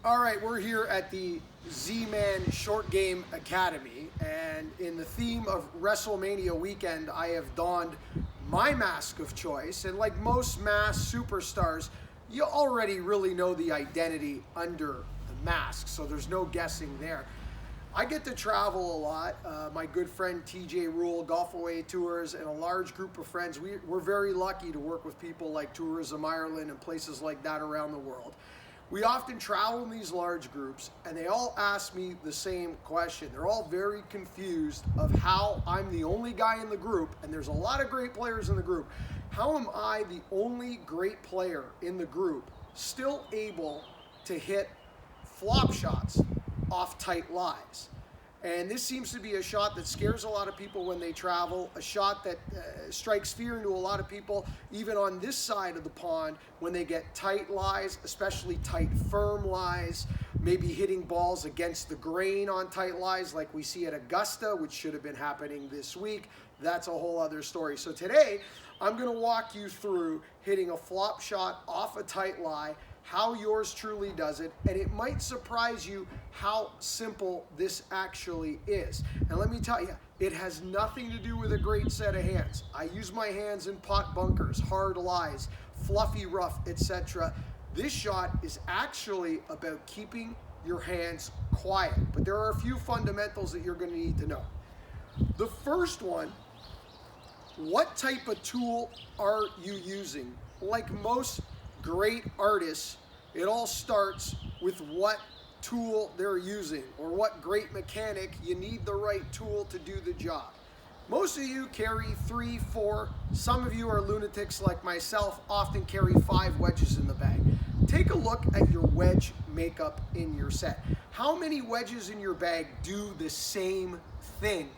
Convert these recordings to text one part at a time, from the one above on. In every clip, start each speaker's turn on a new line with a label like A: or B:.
A: All right, we're here at the Z-Man Short Game Academy, and in the theme of WrestleMania weekend, I have donned my mask of choice. And like most masked superstars, you already really know the identity under the mask, so there's no guessing there. I get to travel a lot. My good friend TJ Rule, Golf Away Tours, and a large group of friends. We're very lucky to work with people like Tourism Ireland and places like that around the world. We often travel in these large groups, and they all ask me the same question. They're all very confused of how I'm the only guy in the group, and there's a lot of great players in the group. How am I the only great player in the group still able to hit flop shots off tight lies? And this seems to be a shot that scares a lot of people when they travel, a shot that strikes fear into a lot of people, even on this side of the pond, when they get tight lies, especially tight, firm lies, maybe hitting balls against the grain on tight lies like we see at Augusta, which should have been happening this week. That's a whole other story. So today, I'm going to walk you through hitting a flop shot off a tight lie, how yours truly does it, and it might surprise you how simple this actually is. And let me tell you, it has nothing to do with a great set of hands. I use my hands in pot bunkers, hard lies, fluffy rough, etc. This shot is actually about keeping your hands quiet, but there are a few fundamentals that you're going to need to know. The first one, what type of tool are you using? Like most great artists, it all starts with what tool they're using, or what great mechanic. You need the right tool to do the job. Most of you carry 3, 4, some of you are lunatics like myself, often carry 5 wedges in the bag. Take a look at your wedge makeup in your set. How many wedges in your bag do the same thing?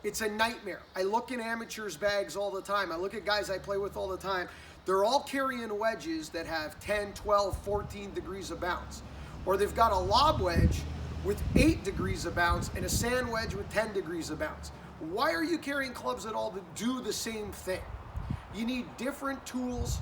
A: It's a nightmare. I look in amateurs' bags all the time. I look at guys I play with all the time. They're all carrying wedges that have 10, 12, 14 degrees of bounce. Or they've got a lob wedge with 8 degrees of bounce and a sand wedge with 10 degrees of bounce. Why are you carrying clubs at all that do the same thing? You need different tools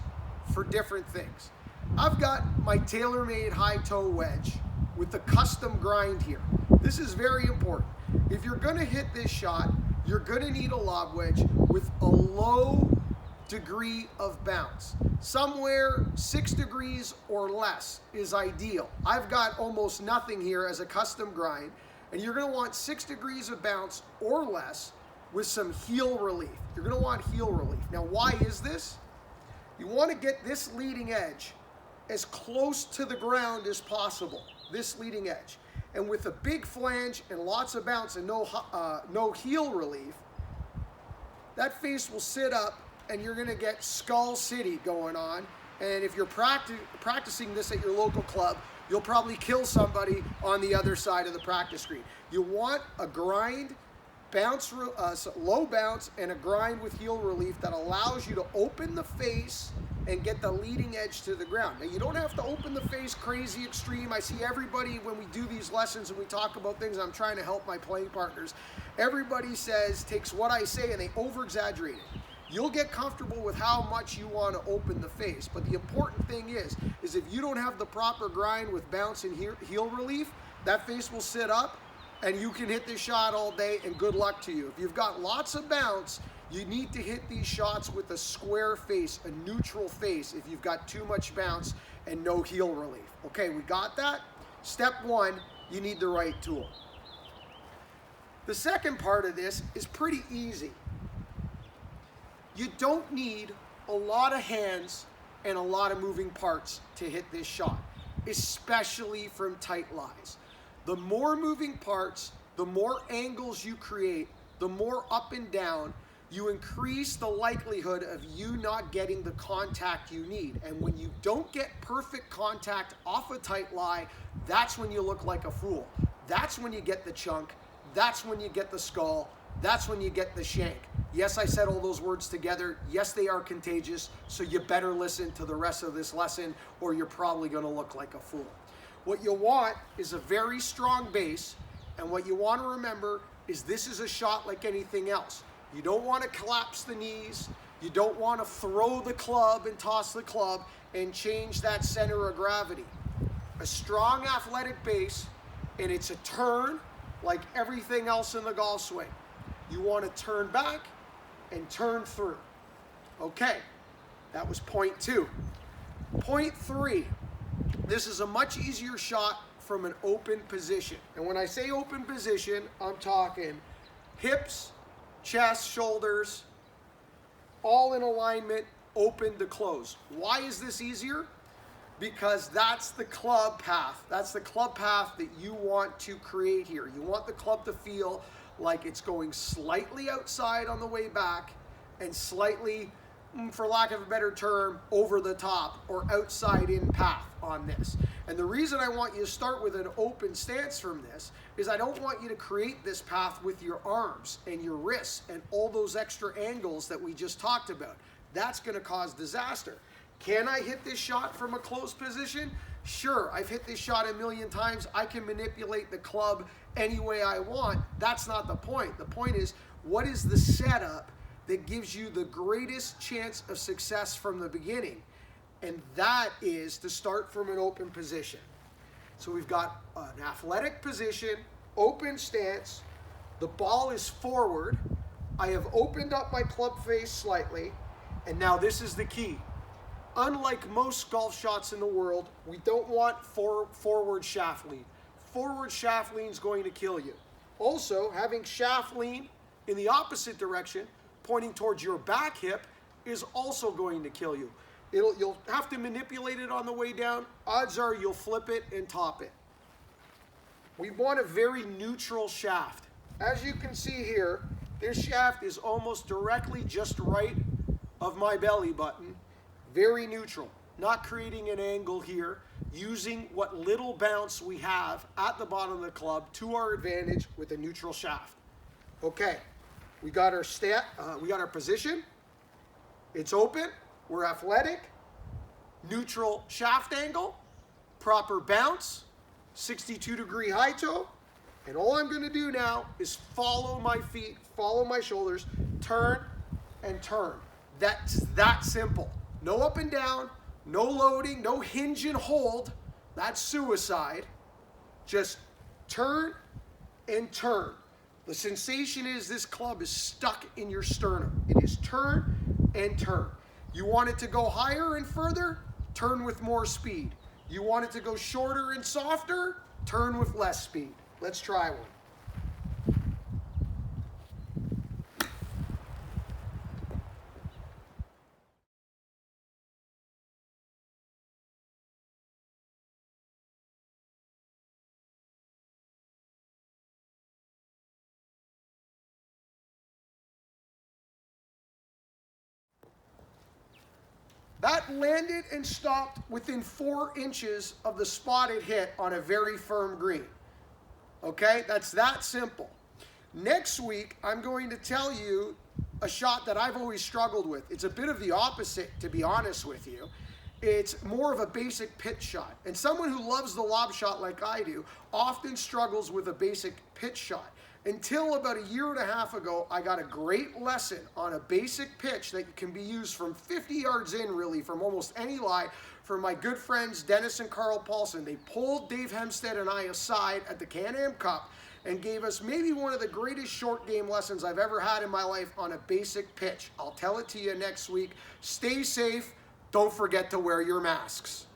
A: for different things. I've got my tailor-made high toe wedge with the custom grind here. This is very important. If you're gonna hit this shot, you're gonna need a lob wedge with a low degree of bounce. Somewhere 6 degrees or less is ideal. I've got almost nothing here as a custom grind, and you're gonna want 6 degrees of bounce or less with some heel relief. You're gonna want heel relief. Now, why is this? You wanna get this leading edge as close to the ground as possible, this leading edge. And with a big flange and lots of bounce and no heel relief, that face will sit up and you're gonna get Skull City going on. And if you're practicing this at your local club, you'll probably kill somebody on the other side of the practice green. You want a grind, low bounce, and a grind with heel relief that allows you to open the face and get the leading edge to the ground. Now, you don't have to open the face crazy extreme. I see everybody, when we do these lessons and we talk about things, I'm trying to help my playing partners. Everybody takes what I say and they over-exaggerate it. You'll get comfortable with how much you want to open the face. But the important thing is if you don't have the proper grind with bounce and heel relief, that face will sit up and you can hit this shot all day, and good luck to you. If you've got lots of bounce, you need to hit these shots with a square face, a neutral face, if you've got too much bounce and no heel relief. Okay, we got that? Step 1, you need the right tool. The second part of this is pretty easy. You don't need a lot of hands and a lot of moving parts to hit this shot, especially from tight lies. The more moving parts, the more angles you create, the more up and down, you increase the likelihood of you not getting the contact you need. And when you don't get perfect contact off a tight lie, that's when you look like a fool. That's when you get the chunk. That's when you get the skull. That's when you get the shank. Yes, I said all those words together. Yes, they are contagious, so you better listen to the rest of this lesson or you're probably gonna look like a fool. What you want is a very strong base, and what you want to remember is this is a shot like anything else. You don't want to collapse the knees. You don't want to throw the club and toss the club and change that center of gravity. a strong athletic base, and it's a turn like everything else in the golf swing. You want to turn back and turn through. Okay, that was point 2. Point 3, this is a much easier shot from an open position. And when I say open position, I'm talking hips, chest, shoulders, all in alignment, open to close. Why is this easier? Because that's the club path. That's the club path that you want to create here. You want the club to feel like it's going slightly outside on the way back and slightly, for lack of a better term, over the top or outside in path on this. And the reason I want you to start with an open stance from this is I don't want you to create this path with your arms and your wrists and all those extra angles that we just talked about. That's going to cause disaster. Can I hit this shot from a closed position? Sure, I've hit this shot a million times. I can manipulate the club any way I want. That's not the point. The point is, what is the setup that gives you the greatest chance of success from the beginning? And that is to start from an open position. So we've got an athletic position, open stance, the ball is forward, I have opened up my club face slightly, and now this is the key. Unlike most golf shots in the world, we don't want forward shaft lean. Forward shaft lean is going to kill you. Also, having shaft lean in the opposite direction, pointing towards your back hip, is also going to kill you. You'll have to manipulate it on the way down. Odds are you'll flip it and top it. We want a very neutral shaft. As you can see here, this shaft is almost directly just right of my belly button. Very neutral, not creating an angle here, using what little bounce we have at the bottom of the club to our advantage with a neutral shaft. Okay, we got our position. It's open, we're athletic, neutral shaft angle, proper bounce, 62-degree high toe, and all I'm going to do now is follow my feet, follow my shoulders, turn and turn. That's that simple. No up and down, no loading, no hinge and hold. That's suicide. Just turn and turn. The sensation is this club is stuck in your sternum. It is turn and turn. You want it to go higher and further? Turn with more speed. You want it to go shorter and softer? Turn with less speed. Let's try one. That landed and stopped within 4 inches of the spot it hit on a very firm green. Okay, that's that simple. Next week, I'm going to tell you a shot that I've always struggled with. It's a bit of the opposite, to be honest with you. It's more of a basic pitch shot. And someone who loves the lob shot like I do often struggles with a basic pitch shot. Until about 1.5 years ago, I got a great lesson on a basic pitch that can be used from 50 yards in, really, from almost any lie, from my good friends Dennis and Carl Paulson. They pulled Dave Hempstead and I aside at the Can-Am Cup and gave us maybe one of the greatest short game lessons I've ever had in my life on a basic pitch. I'll tell it to you next week. Stay safe. Don't forget to wear your masks.